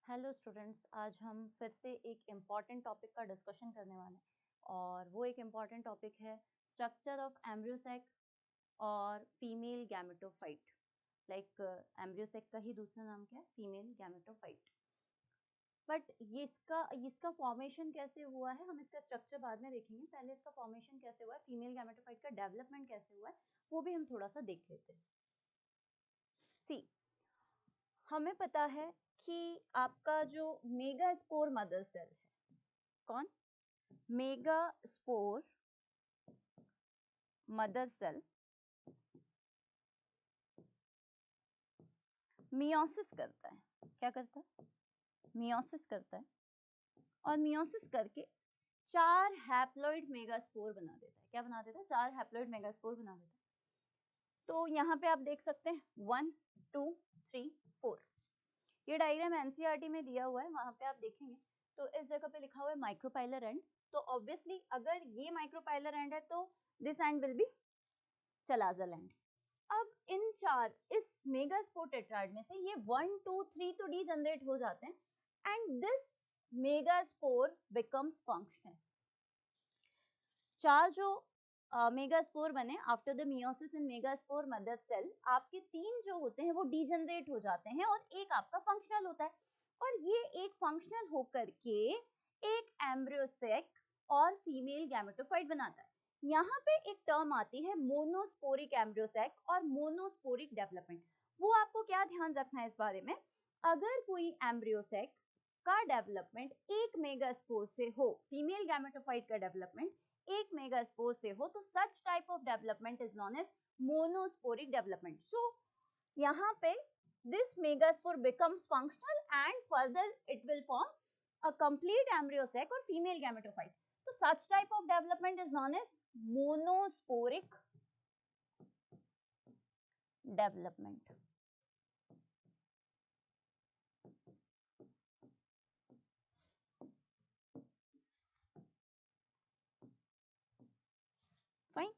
Hello students, आज हम फिर से एक इम्पॉर्टेंट टॉपिक का डिस्कशन करने वाले हैं और वो एक इम्पॉर्टेंट टॉपिक है स्ट्रक्चर ऑफ एम्ब्रियोसेक और फीमेल गैमेटोफाइट। लाइक एम्ब्रियोसेक का ही दूसरा नाम क्या है? Female gametophyte. बट ये इसका फॉर्मेशन कैसे हुआ है, हम इसका स्ट्रक्चर बाद में देखेंगे। पहले इसका फॉर्मेशन कैसे हुआ है, फीमेल गैमेटोफाइट का डेवलपमेंट कैसे हुआ है, वो भी हम थोड़ा सा देख लेते हैं। सी, हमें पता है कि आपका जो मेगास्पोर मदर सेल है, कौन? मेगास्पोर मदर सेल मियोसिस करता है। क्या करता है? मियोसिस करता है और मियोसिस करके 4 हैप्लॉइड मेगास्पोर बना देता है। क्या बना देता है? 4 हैप्लॉइड मेगास्पोर बना देता है। तो यहाँ पे आप देख सकते हैं 1 2 3 4। ये डायग्राम एनसीईआरटी में दिया हुआ है, वहां पे आप देखेंगे तो इस जगह पे लिखा हुआ है माइक्रोपाइलर एंड। तो ऑब्वियसली अगर ये माइक्रोपाइलर एंड है तो this and will be chalazal end. अब इन चार इस मेगास्पोर टेट्राड में से ये 1 2 3 तो डीजनरेट हो जाते हैं and this megaspore becomes functional. चार जो मेगास्पोर बने after the meiosis in megaspore mother cell, आपके 3 जो होते हैं वो डीजनरेट हो जाते हैं और एक आपका फंक्शनल होता है। और ये एक फंक्शनल होकर के एक एम्ब्रियोसेक और फीमेल गैमेटोफाइट बनाता है। यहाँ पे एक टर्म आती है मोनोस्पोरिक एम्ब्रियोसेक और मोनोस्पोरिक डेवलपमेंट। वो आपको क्या ध्यान रखना है इस बारे में, अगर कोई एम्ब्रियोसेक का डेवलपमेंट एक मेगास्पोर से हो, फीमेल गैमेटोफाइट का डेवलपमेंट एक मेगास्पोर से हो, तो such type of development is known as monosporic development. So यहाँ पे this megaspore becomes functional and further it will form a complete embryosac or female gametophyte. So such type of development is known as monosporic development. Fine.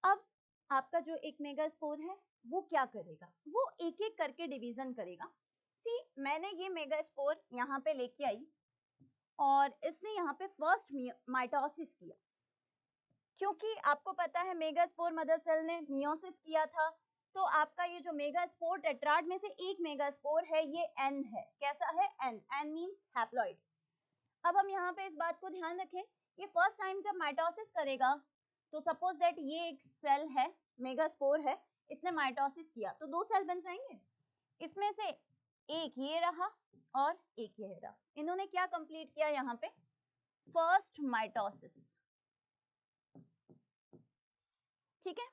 अब आपका जो एक megaspore है वो क्या करेगा, वो एक एक करके डिवीजन करेगा। सी, मैंने ये मेगास्पोर यहाँ पे लेके आई और इसने यहाँ पे फर्स्ट माइटोसिस किया, क्योंकि आपको पता है मेगास्पोर मदर सेल ने मियोसिस किया था। तो आपका ये जो मेगास्पोर टेट्राड में से एक मेगास्पोर है, ये एन है। कैसा है? एन। N means haploid. अब हम यहाँ पे इस बात को ध्यान रखें, ये फर्स्ट टाइम जब माइटोसिस करेगा तो सपोज दैट ये एक सेल है, मेगास्पोर है, इसने माइटोसिस किया तो 2 सेल बन जाएंगे। इसमें से एक ये रहा और एक ये रहा। इन्होंने क्या कंप्लीट किया यहाँ पे? First mitosis. ठीक है,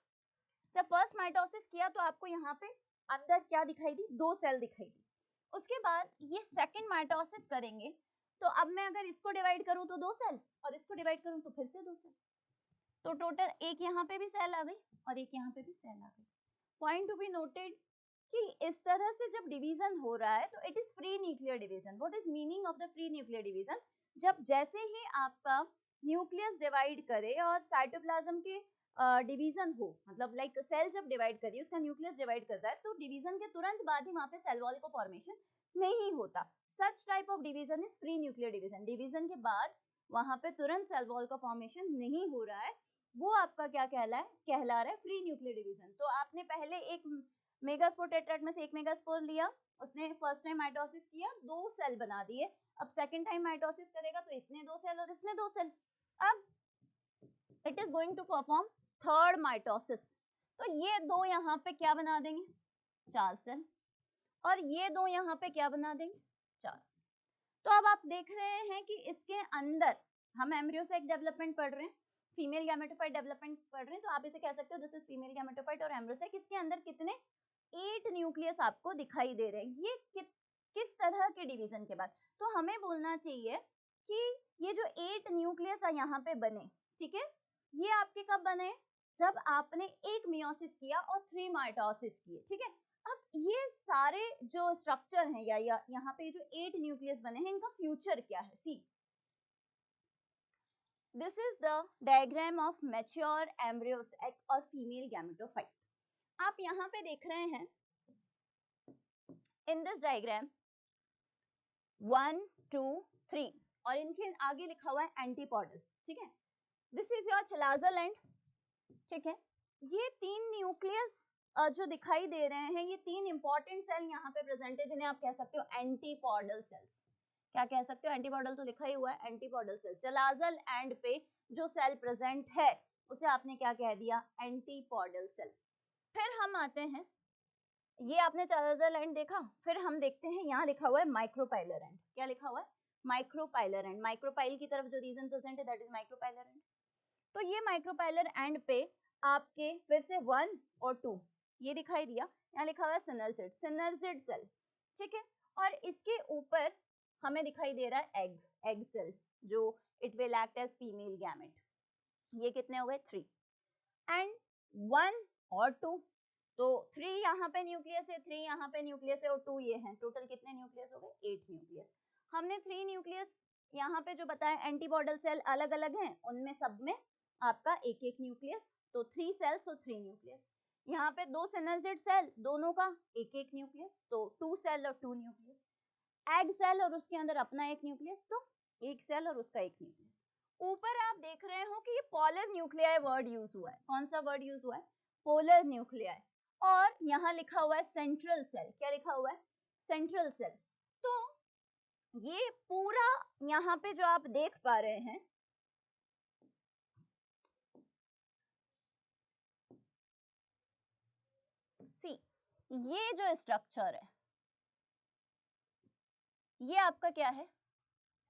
जब फर्स्ट माइटोसिस किया तो आपको यहाँ पे अंदर क्या दिखाई दी? 2 सेल दिखाई दी। उसके बाद ये सेकंड माइटोसिस करेंगे तो अब मैं अगर इसको डिवाइड करूं तो 2 सेल और इसको डिवाइड करूं तो फिर से 2 सेल, तो टोटल एक यहाँ पे भी सेल आ गई और एक यहाँ पे भी सेल आ गई। पॉइंट टू बी नोटेड कि इस तरह से जब डिवीजन हो रहा है तो it is free nuclear division. What is meaning of the free nuclear division? जब जैसे ही आपका न्यूक्लियस डिवाइड करे और साइटोप्लाज्म के डिवीजन हो, मतलब लाइक सेल जब डिवाइड करिए उसका न्यूक्लियस डिवाइड करता है तो डिवीजन के तुरंत बाद ही वहां पे सेल वॉल का फॉर्मेशन नहीं होता। सच type of division is free nuclear division. Division के बाद वहां पे तुरंत सेल वॉल का फॉर्मेशन नहीं हो रहा है, वो आपका क्या कहला रहा है? Free nuclear division. तो आपने पहले एक मेगास्पोर टेट्राड में से एक मेगास्पोर लिया, उसने फर्स्ट टाइम माइटोसिस किया, 2 सेल बना दिए। अब सेकंड टाइम माइटोसिस करेगा तो इसने 2 सेल और इसने 2 सेल। अब it is going to perform third mitosis, तो ये 2 यहाँ पे क्या बना देंगे? 4 सेल। और ये 2 यहाँ पे क्या बना देंगे? 4 सेल। तो अब आप देख रहे हैं कि इसके अंदर हम एम्ब्रियोसेक डेवलपमेंट पढ़ रहे हैं, फीमेल गैमेटोफाइट डेवलपमेंट पढ़ रहे हैं, तो आप इसे कह सकते हो दिस इज फीमेल गैमेटोफाइट और एम्ब्रियोसेक। इसके अंदर कितने? 8 न्यूक्लियस आपको दिखाई दे रहे हैं। ये किस तरह के डिवीजन के बाद? तो हमें बोलना चाहिए कि ये जो 8 न्यूक्लियस यहाँ पे बने, ठीक है, ये आपके कब बने? जब आपने एक मियोसिस किया और 3 माइटोसिस किए। ठीक है, अब ये सारे जो स्ट्रक्चर हैं या यहाँ पे जो 8 न्यूक्लियस बने हैं, इनका फ्यूचर क्या है? See, this is the diagram of mature embryo sac और फीमेल गैमेटोफाइट। आप यहाँ पे देख रहे हैं इन दिस डायग्राम 1 2 3 और इनके आगे लिखा हुआ है एंटीपोडल, ठीक है। This is your chalazal end, ठीक है। ये 3 न्यूक्लियस जो दिखाई दे रहे हैं, ये 3 इंपॉर्टेंट सेल यहाँ पे प्रेजेंट है, जिन्हें आप कह सकते हो एंटीपोडल सेल्स। क्या कह सकते हो? एंटीपोडल तो लिखा ही हुआ है, एंटीपोडल सेल। चलाजल एंड पे जो सेल प्रेजेंट है उसे आपने क्या कह दिया? Antipodal cell. फिर हम आते हैं, ये आपने चलाजल एंड देखा, फिर हम देखते हैं यहाँ लिखा हुआ है माइक्रोपाइलर एंड। क्या लिखा हुआ है? Micropylar and. माइक्रोपाइल की तरफ जो रीजन प्रेजेंट है दैट इज माइक्रोपाइलर एंड। तो ये माइक्रोपाइलर एंड पे आपके फिर से 1 और 2 ये दिखाई दिया, यहाँ लिखा हुआ है सिनर्जिड, सिनर्जिड सेल, ठीक है। और इसके ऊपर हमें दिखाई दे रहा है एग, एग सेल, जो it will act as female gamete. ये कितने हो गए? 3 एंड 1 और 2, तो 3 यहाँ पे न्यूक्लियस है, 3 यहाँ पे न्यूक्लियस है और 2 ये हैं, टोटल कितने न्यूक्लियस हो गए? 8 न्यूक्लियस। हमने 3 न्यूक्लियस यहाँ पे जो बताया एंटीबॉडल सेल अलग अलग हैं, उनमें सब में आपका एक एक न्यूक्लियस, तो 3 सेल्स और 3 न्यूक्लियस। यहाँ पे 2 सिनर्जिड सेल, दोनों का एक एक न्यूक्लियस, तो 2 सेल और 2 न्यूक्लियस। एग सेल और उसके अंदर अपना एक न्यूक्लियस, तो एक सेल और उसका एक न्यूक्लियस। ऊपर आप देख रहे हो कि ये पोलर न्यूक्लियाई वर्ड यूज हुआ है। कौन सा वर्ड यूज हुआ है? Polar nuclei. और यहाँ लिखा हुआ है सेंट्रल सेल। क्या लिखा हुआ है? Central cell. तो ये पूरा यहाँ पे जो आप देख पा रहे हैं, सी, ये जो स्ट्रक्चर है ये आपका क्या है?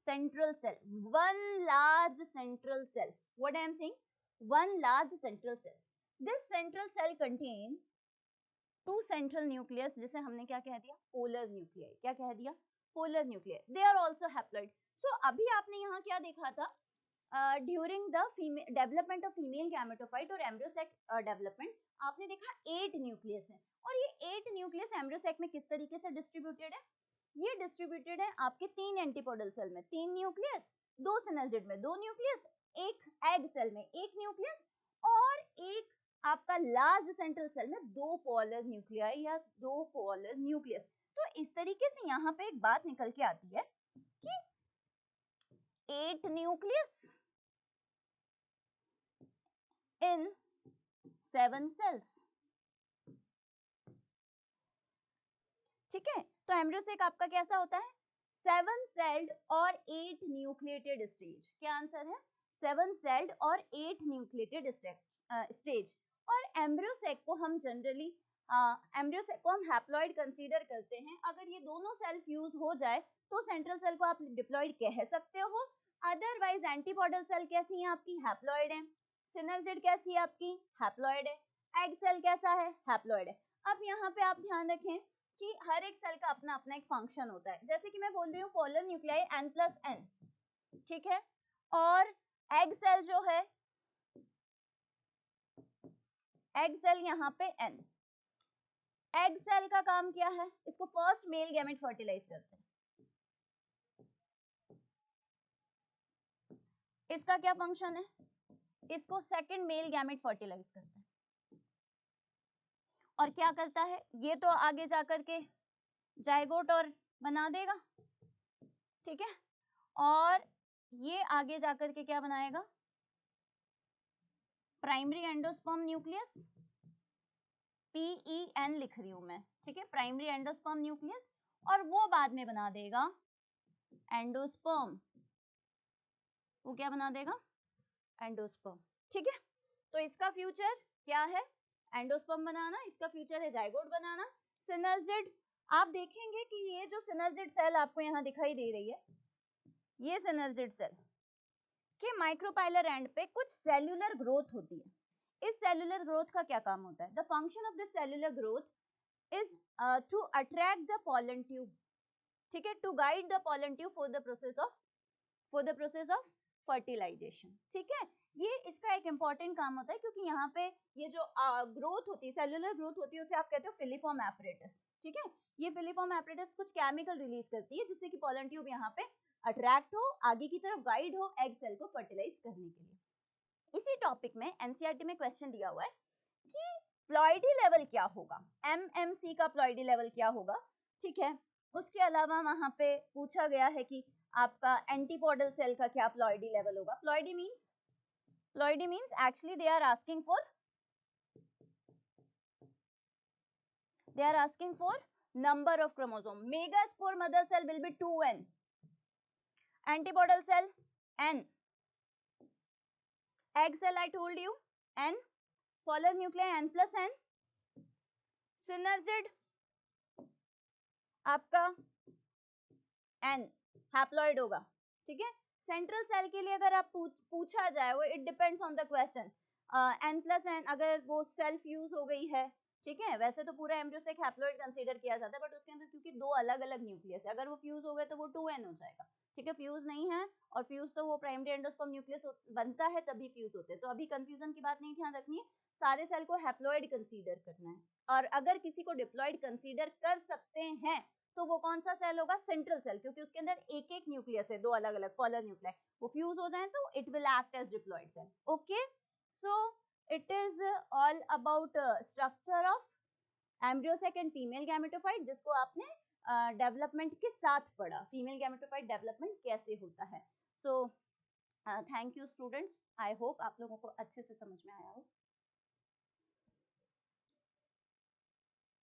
Central cell, one large central cell. What I am saying? One large central cell. This central cell contain 2 central nucleus, जिसे हमने क्या कह दिया? Polar nuclei. क्या कह दिया? Polar nuclei. They are also haploid. So अभी आपने यहाँ क्या देखा था? During the development of female gametophyte और एम्ब्रियोसेक डेवलपमेंट, आपने देखा 8 न्यूक्लियस है। और ये 8 न्यूक्लियस एम्ब्रियोसेक में किस तरीके से डिस्ट्रीब्यूटेड है? ये डिस्ट्रीब्यूटेड है आपके 3 एंटीपोडल सेल में 3 न्यूक्लियस, 2 सिनर्जिड में 2 न्यूक्लियस, एक एग सेल में 1 न्यूक्लियस और एक आपका लार्ज सेंट्रल सेल में 2 पोलर न्यूक्लियाई या 2 पोलर न्यूक्लियस। तो इस तरीके से यहाँ पे एक बात निकल के आती है कि 8 न्यूक्लियस इन 7 सेल्स, ठीक है। तो एम्ब्रियोसेक आपका कैसा होता है? 7 सेल्ड और 8 न्यूक्लिएटेड स्टेज। क्या आंसर है? 7 सेल्ड और 8 न्यूक्लिएटेड स्टेज। और एम्ब्रियोसेक को हम जनरली एम्ब्रियोसेक को हम हैप्लॉइड कंसीडर करते हैं। अगर ये दोनों सेल फ्यूज हो जाए तो सेंट्रल सेल को आप डिप्लॉइड कह सकते हो। अदरवाइज एंटीपोडल सेल कैसी है आपकी? हैप्लॉइड है। सिनर्जिड कैसी है आपकी? हैप्लॉइड है। एग सेल कैसा है? हैप्लॉइड है। अब यहाँ पे आप ध्यान रखें कि हर एक सेल का अपना अपना एक फंक्शन होता है। जैसे कि मैं बोल रही हूँ पोलर न्यूक्लियाई n+n, ठीक है। और एग सेल जो है, एग सेल यहाँ पे n, एग सेल का काम क्या है? इसको फर्स्ट मेल गैमेट फर्टिलाइज करते हैं। इसका क्या फंक्शन है? इसको सेकंड मेल गैमेट फर्टिलाइज करता है। और क्या करता है? ये तो आगे जाकर के जाइगोट और बना देगा, ठीक है। और ये आगे जाकर के क्या बनाएगा? प्राइमरी एंडोस्पर्म न्यूक्लियस, PEN लिख रही हूं मैं, ठीक है, प्राइमरी एंडोस्पर्म न्यूक्लियस। और वो बाद में बना देगा एंडोस्पर्म। वो क्या बना देगा? एंडोस्पर्म, ठीक है। तो इसका फ्यूचर क्या है? एंडोस्पर्म बनाना। इसका फ्यूचर है जाइगोट बनाना। सिनर्जिड, आप देखेंगे कि ये जो सिनर्जिड सेल आपको यहाँ दिखाई दे रही है, ये सिनर्जिड सेल के माइक्रोपाइलर एंड पे कुछ सेल्यूलर ग्रोथ होती है। इस सेल्यूलर ग्रोथ का क्या काम होता है? The function of this cellular growth is to attract the pollen tube, ठीक है, to guide the pollen tube for the process of fertilisation, ठीक है। ये इसका एक इंपॉर्टेंट काम होता है, क्योंकि यहाँ पे ये जो ग्रोथ होती है, सेल्यूलर ग्रोथ होती है, उसे आप कहते हो फिलीफॉर्म एपरेटस, ठीक है। ये फिलीफॉर्म एपरेटस कुछ केमिकल रिलीज करती है जिससे कि पॉलन ट्यूब यहाँ पे अट्रैक्ट हो, आगे की तरफ गाइड हो एग सेल को फर्टिलाइज करने के लिए। इसी टॉपिक में एनसीईआरटी में क्वेश्चन दिया हुआ है कि प्लॉइडी लेवल क्या होगा, एमएमसी का प्लॉइडी लेवल क्या होगा, ठीक है। उसके अलावा वहां पे पूछा गया है कि आपका एंटीपोडल सेल का क्या प्लॉइडी लेवल होगा. Ploidy means actually they are asking for number of chromosome. Megaspore mother cell will be 2n. Antipodal cell n. Egg cell I told you n. Polar nuclei n plus n. Synergid आपका n haploid होगा. ठीक है. Central cell के लिए अगर आप पूछा जाए वो it depends on the question. n plus n अगर वो सेल्फ यूज हो गई है, ठीक है, वैसे तो पूरा एम्ब्रियो से एक हैप्लॉइड कंसीडर किया जाता है, बट उसके अंदर क्योंकि दो अलग अलग न्यूक्लियस है, अगर वो फ्यूज हो गए तो वो 2n हो जाएगा. ठीक है. फ्यूज नहीं है, और फ्यूज तो वो प्राइमरी एंडोस्पर्म न्यूक्लियस बनता है तभी फ्यूज होते हैं. तो अभी कंफ्यूजन की बात नहीं ध्यान रखनी है, सारे सेल को हैप्लॉइड कंसीडर करना है. और अगर किसी को डिप्लॉइड कंसीडर कर सकते हैं तो वो कौन सा सेल होगा? सेंट्रल सेल, क्योंकि उसके अंदर एक एक न्यूक्लियस है, दो अलग अलग पोलर न्यूक्लियस. वो फ्यूज हो जाए तो it will act as diploid cell. Okay, so it is all about structure of embryo sac and female gametophyte, जिसको आपने डेवलपमेंट के साथ पढ़ा. फीमेल गैमेटोफाइट डेवलपमेंट कैसे होता है. So thank you students, I hope आप लोगों को अच्छे से समझ में आया हो.